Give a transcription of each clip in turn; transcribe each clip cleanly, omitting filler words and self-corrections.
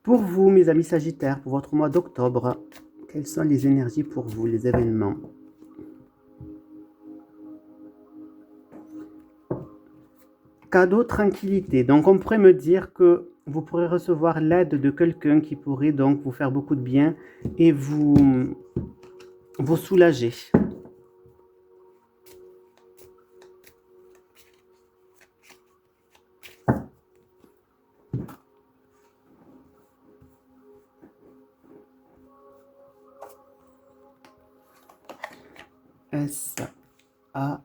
Pour vous, mes amis Sagittaires, pour votre mois d'octobre, quelles sont les énergies pour vous, les événements? Cadeau, tranquillité. Donc, on pourrait me dire que vous pourrez recevoir l'aide de quelqu'un qui pourrait donc vous faire beaucoup de bien et vous soulager. S-A-G-I.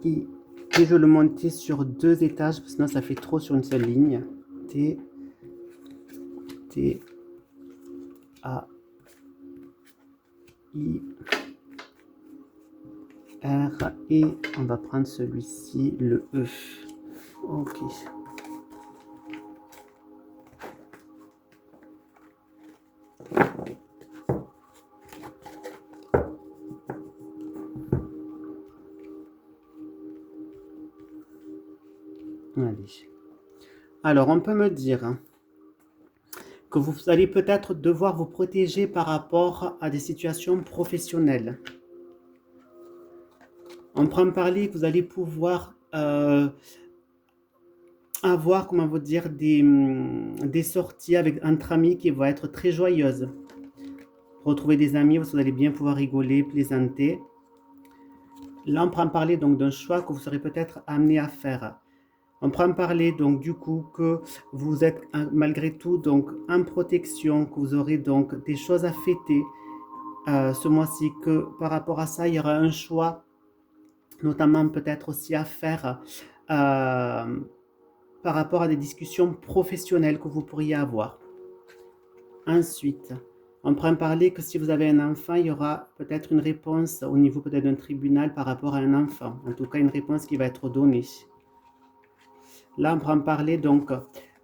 Et je le monter sur 2 étages, parce que sinon ça fait trop sur une seule ligne. T, T, A, I, R, et on va prendre celui-ci, le E. Ok. Allez. Alors, on peut me dire que vous allez peut-être devoir vous protéger par rapport à des situations professionnelles. On peut en parler que vous allez pouvoir avoir, comment vous dire, des sorties entre amis qui vont être très joyeuses. Retrouver des amis, vous allez bien pouvoir rigoler, plaisanter. Là, on peut en parler donc d'un choix que vous serez peut-être amené à faire. On peut en parler donc du coup que vous êtes malgré tout donc en protection, que vous aurez donc des choses à fêter ce mois-ci, que par rapport à ça, il y aura un choix, notamment peut-être aussi à faire par rapport à des discussions professionnelles que vous pourriez avoir. Ensuite, on peut en parler que si vous avez un enfant, il y aura peut-être une réponse au niveau peut-être d'un tribunal par rapport à un enfant. En tout cas, une réponse qui va être donnée. Là, on peut en parler donc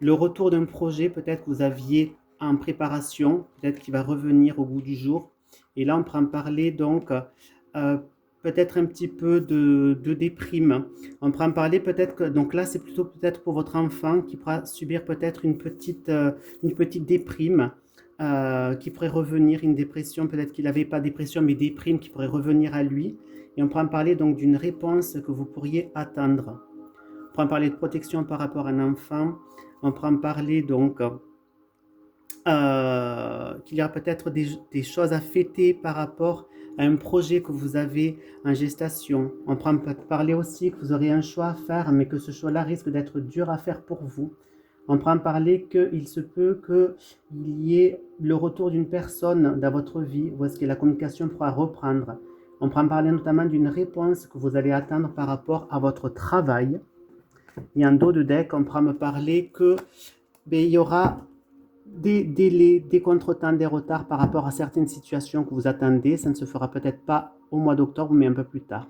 le retour d'un projet peut-être que vous aviez en préparation, peut-être qui va revenir au bout du jour. Et là, on peut en parler donc peut-être un petit peu de déprime. On peut en parler peut-être que, donc là, c'est plutôt peut-être pour votre enfant qui pourra subir peut-être une petite déprime. Qui pourrait revenir, une dépression, peut-être qu'il n'avait pas dépression, mais déprime qui pourrait revenir à lui. Et on peut en parler donc d'une réponse que vous pourriez attendre. On peut en parler de protection par rapport à un enfant. On peut en parler donc qu'il y a peut-être des choses à fêter par rapport à un projet que vous avez en gestation. On peut en parler aussi que vous aurez un choix à faire, mais que ce choix-là risque d'être dur à faire pour vous. On peut en parler qu'il se peut qu'il y ait le retour d'une personne dans votre vie où est-ce que la communication pourra reprendre. On peut en parler notamment d'une réponse que vous allez attendre par rapport à votre travail. Et en dos de deck, on pourra me parler que il y aura des délais, des contretemps, des retards par rapport à certaines situations que vous attendez. Ça ne se fera peut-être pas au mois d'octobre, mais un peu plus tard.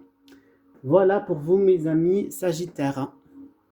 Voilà pour vous, mes amis Sagittaires.